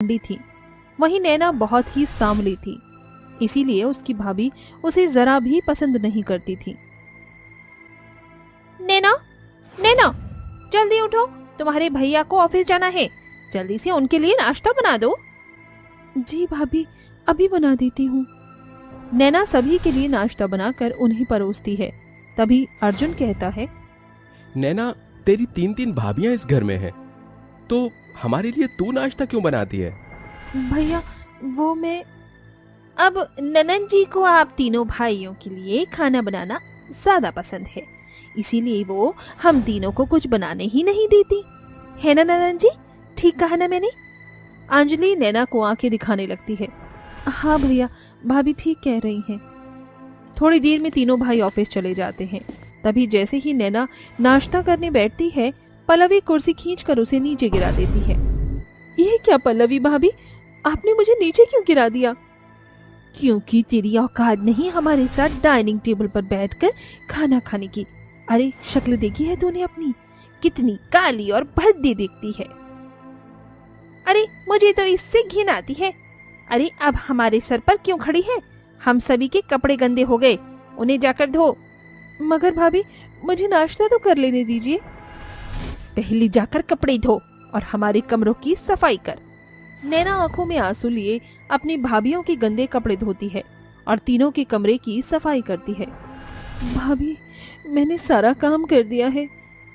लंबी थी, वहीं नैना बहुत ही सांवली थी, इसीलिए उसकी भाभी उसे जरा भी पसंद नहीं करती थी। नैना, नैना, जल्दी उठो, तुम्हारे भैया को ऑफिस जाना है, जल्दी से उनके लिए नाश्ता बना दो। जी भाभी, अभी बना देती हूँ। नैना सभी के लिए नाश्ता बनाकर उन्हें परोसती है। तभी अर्जुन कहता है, नैना, तेरी 3 भाभियां इस घर में हैं, तो हमारे लिए तू नाश्ता क्यों बनाती है? भैया वो मैं, अब ननन जी को आप तीनों भाइयों के लिए खाना बनाना ज्यादा पसंद है, इसीलिए वो हम तीनों को कुछ बनाने ही नहीं देती, है ना ननन जी? ठीक कहा ना मैंने? अंजलि नैना को आंखें दिखाने लगती है। हाँ भैया, भाभी ठीक कह रही हैं। थोड़ी देर में तीनों भाई ऑफिस चले जाते हैं। तभी जैसे ही नैना नाश्ता करने बैठती है, पल्लवी कुर्सी खींचकर उसे नीचे गिरा देती है। ये क्या पल्लवी भाभी, आपने मुझे नीचे क्यों गिरा दिया? क्योंकि तेरी औकात नहीं हमारे साथ डाइनिंग टेबल पर बैठकर खाना खाने की। अरे शक्ल देखी है तूने अपनी, कितनी काली और भद्दी दिखती है। अरे मुझे तो इससे घिन आती है। अरे अब हमारे सर पर क्यों खड़ी है? हम सभी के कपड़े गंदे हो गए, उन्हें जाकर धो। मगर भाभी, मुझे नाश्ता तो कर लेने दीजिए। पहले जाकर कपड़े धो और हमारे कमरों की सफाई कर। नैना आंखों में आंसू लिए अपनी भाभियों के गंदे कपड़े धोती है और तीनों के कमरे की सफाई करती है। भाभी, मैंने सारा काम कर दिया है,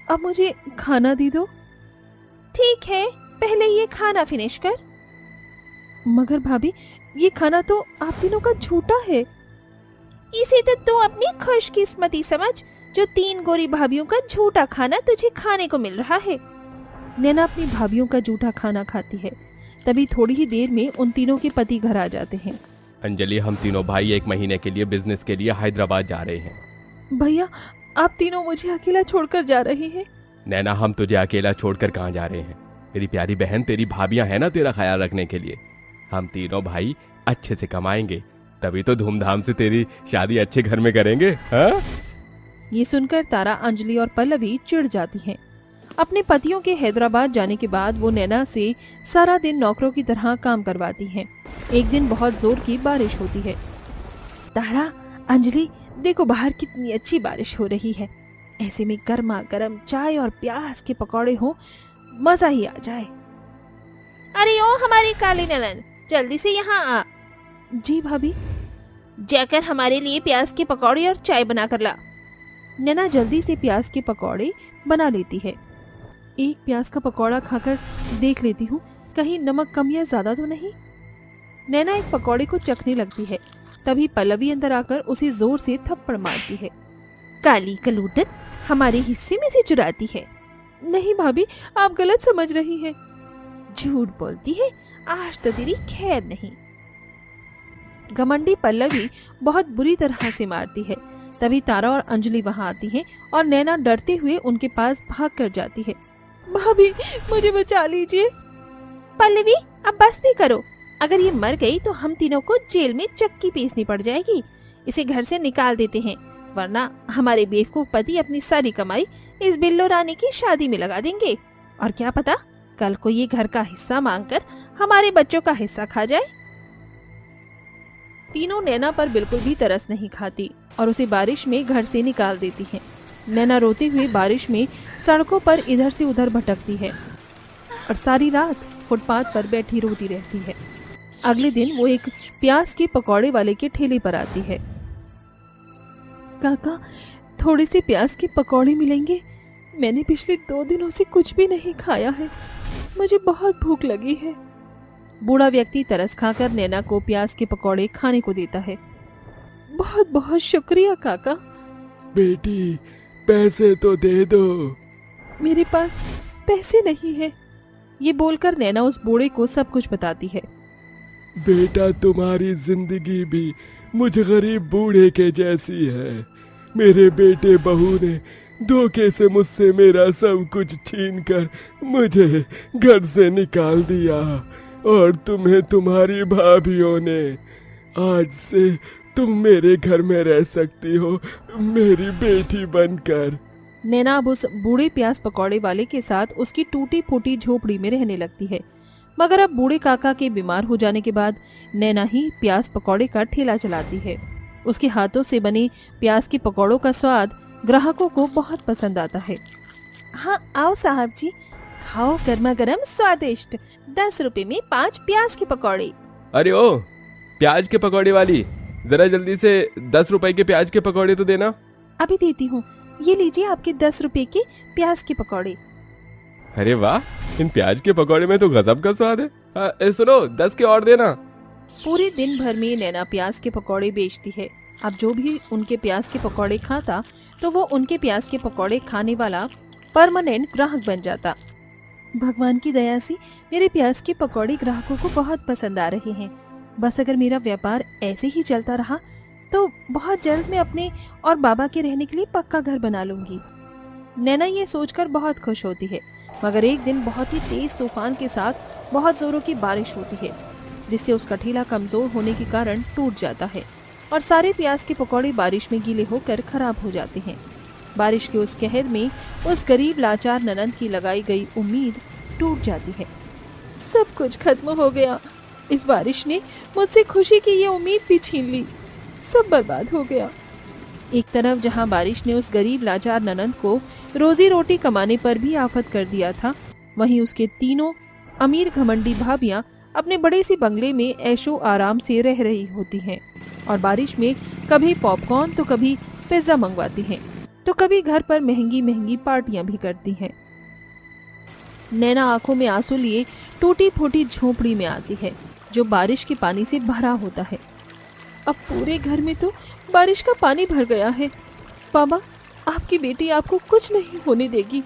अब मुझे खाना दे दो। ठीक है, पहले ये खाना फिनिश कर। मगर भाभी, ये खाना तो आप तीनों का झूठा है। इसे तो तू अपनी खुशकिस्मती समझ, जो 3 गोरी भाभियों का झूठा खाना तुझे खाने को मिल रहा है। नैना अपनी भाभियों का झूठा खाना खाती है। तभी थोड़ी ही देर में उन तीनों के पति घर आ जाते हैं। अंजलि, हम तीनों भाई 1 महीने के लिए बिजनेस के लिए हैदराबाद जा रहे हैं। भैया, आप तीनों मुझे अकेला छोड़कर जा रहे हैं। नैना, हम तुझे अकेला छोड़कर कहाँ जा रहे हैं? मेरी प्यारी बहन, तेरी भाभियां हैं ना तेरा ख्याल रखने के लिए। हम तीनों भाई अच्छे से कमाएंगे, तभी तो धूमधाम से तेरी शादी अच्छे घर में करेंगे। हाँ? ये सुनकर तारा, अंजलि और पल्लवी चिढ़ जाती हैं। अपने पतियों के हैदराबाद जाने के बाद वो नैना से सारा दिन नौकरों की तरह काम करवाती हैं। एक दिन बहुत जोर की बारिश होती है। तारा, अंजलि, देखो बाहर कितनी अच्छी बारिश हो रही है। ऐसे में गर्मा गर्म चाय और प्याज के पकौड़े हो, मजा ही आ जाए। अरे ओ हमारी काली नलन, जल्दी से यहाँ आ। जी भाभी। जाकर हमारे लिए प्याज के पकौड़े और चाय बना कर ला। नैना जल्दी से प्याज के पकौड़े बना लेती है। एक प्याज का पकौड़ा खाकर देख लेती हूँ, कहीं नमक कम या ज्यादा तो नहीं। नैना एक पकौड़े को चखने लगती है। तभी पल्लवी अंदर आकर उसे जोर से थप्पड़ मारती है। काली कलूटन, हमारे हिस्से में से चुराती है। नहीं भाभी, आप गलत समझ रही हैं। झूठ बोलती है, आज तो तेरी खैर नहीं। घमंडी पल्लवी बहुत बुरी तरह से मारती है। तभी तारा और अंजलि वहां आती हैं और नैना डरते हुए उनके पास भाग कर जाती है। भाभी, मुझे बचा लीजिए। पल्लवी, अब बस भी करो। अगर ये मर गई तो हम तीनों को जेल में चक्की पीसनी पड़ जाएगी। इसे घर से निकाल देते हैं, वरना हमारे बेवकूफ पति अपनी सारी कमाई इस बिल्लो रानी की शादी में लगा देंगे। और क्या पता कल को ये घर का हिस्सा मांगकर हमारे बच्चों का हिस्सा खा जाए। तीनों नैना पर बिल्कुल भी तरस नहीं खाती और उसे बारिश में घर से निकाल देती हैं। नैना रोते हुए बारिश में सड़कों पर इधर से उधर भटकती है और सारी रात फुटपाथ पर बैठी रोती रहती है। अगले दिन वो एक प्याज के पकौड़े वाले के ठेले पर आती है। काका, थोड़े से प्याज के पकौड़े मिलेंगे? मैंने पिछले 2 दिनों से कुछ भी नहीं खाया है, मुझे बहुत भूख लगी है। बूढ़ा व्यक्ति तरस खाकर नैना को प्याज के पकौड़े खाने को देता है। बहुत बहुत शुक्रिया काका। बेटी, पैसे तो दे दो। मेरे पास पैसे नहीं है। ये बोलकर नैना उस बूढ़े को सब कुछ बताती है। बेटा, तुम्हारी जिंदगी भी मुझ गरीब बूढ़े के जैसी है। मेरे बेटे बहू ने धोखे से मुझसे मेरा सब कुछ छीनकर मुझे घर से निकाल दिया और तुम्हें तुम्हारी भाभियों ने। आज से तुम मेरे घर में रह सकती हो, मेरी बेटी बनकर। नैना अब उस बूढ़े प्याज पकौड़े वाले के साथ उसकी टूटी फूटी झोपड़ी में रहने लगती है। मगर अब बूढ़े काका के बीमार हो जाने के बाद नैना ही प्याज पकौड़े का ठेला चलाती है। उसके हाथों से बने प्याज के पकौड़ों का स्वाद ग्राहकों को बहुत पसंद आता है। हाँ आओ साहब जी, खाओ गर्मा गर्म स्वादिष्ट 10 रुपए में 5 प्याज के पकौड़े। अरे ओ प्याज के पकौड़े वाली, जरा जल्दी से 10 रुपए के प्याज के पकौड़े तो देना। अभी देती हूँ, ये लीजिए आपके 10 रुपए के प्याज के पकौड़े। अरे वाह, इन प्याज के पकौड़े में तो गजब का स्वाद है। सुनो 10 के और देना। पूरे दिन भर में नैना प्याज के पकौड़े बेचती है। अब जो भी उनके प्याज के पकौड़े खाता तो वो उनके प्याज के पकौड़े खाने वाला परमानेंट ग्राहक बन जाता। भगवान की दया से मेरे प्याज के पकौड़े ग्राहकों को बहुत पसंद आ रहे हैं। बस अगर मेरा व्यापार ऐसे ही चलता रहा तो बहुत जल्द मैं अपने और बाबा के रहने के लिए पक्का घर बना लूंगी। नैना ये सोचकर बहुत खुश होती है। मगर एक दिन बहुत ही तेज तूफान के साथ बहुत जोरों की बारिश होती है, जिससे उसका ठेला कमजोर होने के कारण टूट जाता है और सारे प्याज के पकौड़े बारिश में गीले होकर खराब हो जाते हैं। बारिश के उस कहर में उस गरीब लाचार ननंद की लगाई गई उम्मीद टूट जाती है। सब कुछ खत्म हो गया। इस बारिश ने मुझसे खुशी की ये उम्मीद भी छीन ली। सब बर्बाद हो गया। एक तरफ जहां बारिश ने उस गरीब लाचार ननंद को रोजी रोटी कमाने पर भी आफत कर दिया था, वहीं उसके तीनों अमीर घमंडी भाभियां अपने बड़े सी बंगले में ऐशो आराम से रह रही होती हैं और बारिश में कभी पॉपकॉर्न तो कभी पिज्जा मंगवाती हैं, तो कभी घर पर महंगी महंगी पार्टियां भी करती हैं। नैना आंखों में आंसू लिए टूटी फूटी झोपड़ी में आती है जो बारिश के पानी से भरा होता है। अब पूरे घर में तो बारिश का पानी भर गया है। बाबा, आपकी बेटी आपको कुछ नहीं होने देगी।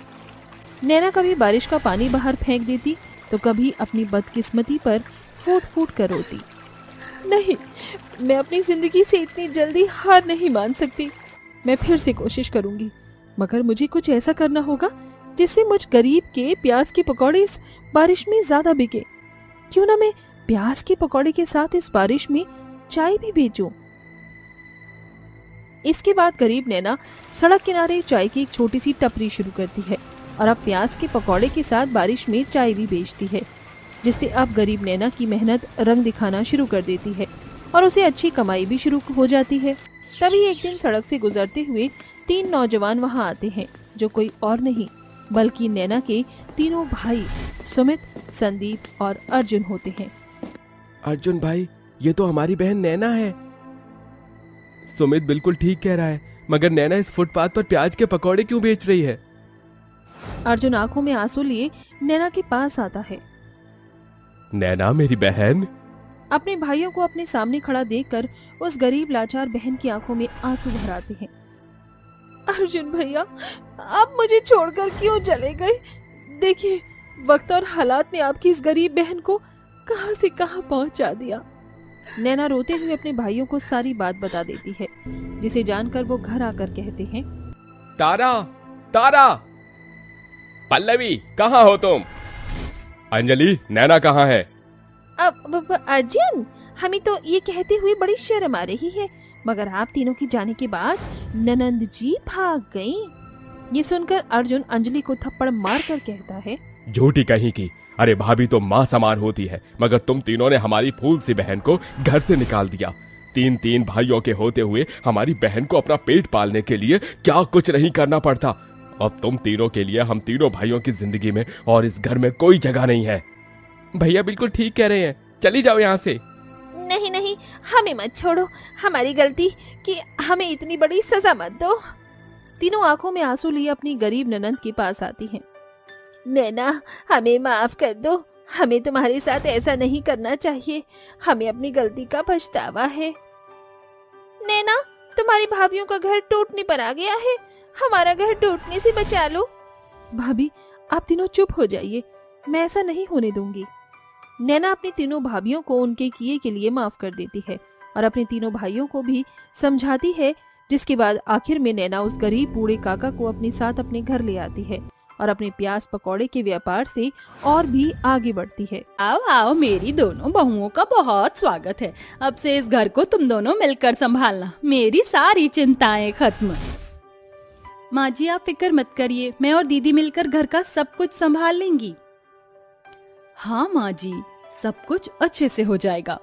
नैना कभी बारिश का पानी बाहर फेंक देती तो कभी अपनी बदकिस्मती पर फूट फूट कर रोती। नहीं, मैं अपनी जिंदगी से इतनी जल्दी हार नहीं मान सकती। मैं फिर से कोशिश करूंगी, मगर मुझे कुछ ऐसा करना होगा जिससे मुझ गरीब के प्याज के पकौड़े इस बारिश में ज्यादा बिके। क्यों ना मैं प्याज के पकौड़े के साथ इस बारिश में चाय भी बेचूं। इसके बाद गरीब नैना सड़क किनारे चाय की एक छोटी सी टपरी शुरू करती है और अब प्याज के पकौड़े के साथ बारिश में चाय भी बेचती है, जिससे अब गरीब नैना की मेहनत रंग दिखाना शुरू कर देती है और उसे अच्छी कमाई भी शुरू हो जाती है। तभी एक दिन सड़क से गुजरते हुए 3 नौजवान वहां आते हैं, जो कोई और नहीं बल्कि नैना के तीनों भाई सुमित, संदीप और अर्जुन होते हैं। अर्जुन भाई, ये तो हमारी बहन नैना है। सुमित बिल्कुल ठीक कह रहा है, मगर नैना इस फुटपाथ पर प्याज के पकौड़े क्यों बेच रही है? अर्जुन आंखों में आंसू लिए नैना के पास आता है। नैना मेरी बहन। अपने भाइयों को अपने सामने खड़ा देखकर उस गरीब लाचार बहन की आंखों में आंसू भर आते हैं। अर्जुन भैया, आप मुझे छोड़कर क्यों चले गए? देखिए, वक्त और हालात ने आपकी इस गरीब बहन को कहां से कहां पहुंचा दिया। नैना रोते हुए अपने भाइयों को सारी बात बता देती है, जिसे जानकर वो घर आकर कहते हैं, तारा, तारा, पल्लवी, कहाँ हो तुम? अंजलि, नैना कहाँ है? अब अर्जुन, हमें तो ये कहते हुए बड़ी शर्म आ रही है, मगर आप तीनों के जाने के बाद ननंद जी भाग गईं। ये सुनकर अर्जुन अंजलि को थप्पड़ मारकर कहता है, झूठी कहीं की। अरे भाभी तो माँ समान होती है, मगर तुम तीनों ने हमारी फूल सी बहन को घर से निकाल दिया। 3 भाइयों के होते हुए हमारी बहन को अपना पेट पालने के लिए क्या कुछ नहीं करना पड़ता। अब तुम तीनों के लिए हम तीनों भाइयों की जिंदगी में और इस घर में कोई जगह नहीं है। भैया बिल्कुल ठीक कह रहे हैं, चली जाओ यहाँ से। नहीं नहीं, हमें मत छोड़ो, हमारी गलती कि हमें इतनी बड़ी सजा मत दो। तीनों आंखों में आंसू लिए अपनी गरीब ननंद के पास आती हैं। नैना, हमें माफ कर दो, हमें तुम्हारे साथ ऐसा नहीं करना चाहिए, हमें अपनी गलती का पछतावा है। नैना, तुम्हारी भाभीयों का घर टूटने पर आ गया है, हमारा घर टूटने से बचा लो। भाभी, आप तीनों चुप हो जाइए, मैं ऐसा नहीं होने दूंगी। नैना अपनी तीनों भाभियों को उनके किए के लिए माफ कर देती है और अपने तीनों भाइयों को भी समझाती है, जिसके बाद आखिर में नैना उस गरीब बूढ़े काका को अपने साथ अपने घर ले आती है और अपने प्याज पकौड़े के व्यापार से और भी आगे बढ़ती है। आओ आओ, मेरी दोनों बहुओं का बहुत स्वागत है। अब से इस घर को तुम दोनों मिलकर संभालना, मेरी सारी चिंताएं खत्म। माँ जी, आप फिक्र मत करिए, मैं और दीदी मिलकर घर का सब कुछ संभाल लेंगी। हाँ माँ जी, सब कुछ अच्छे से हो जाएगा।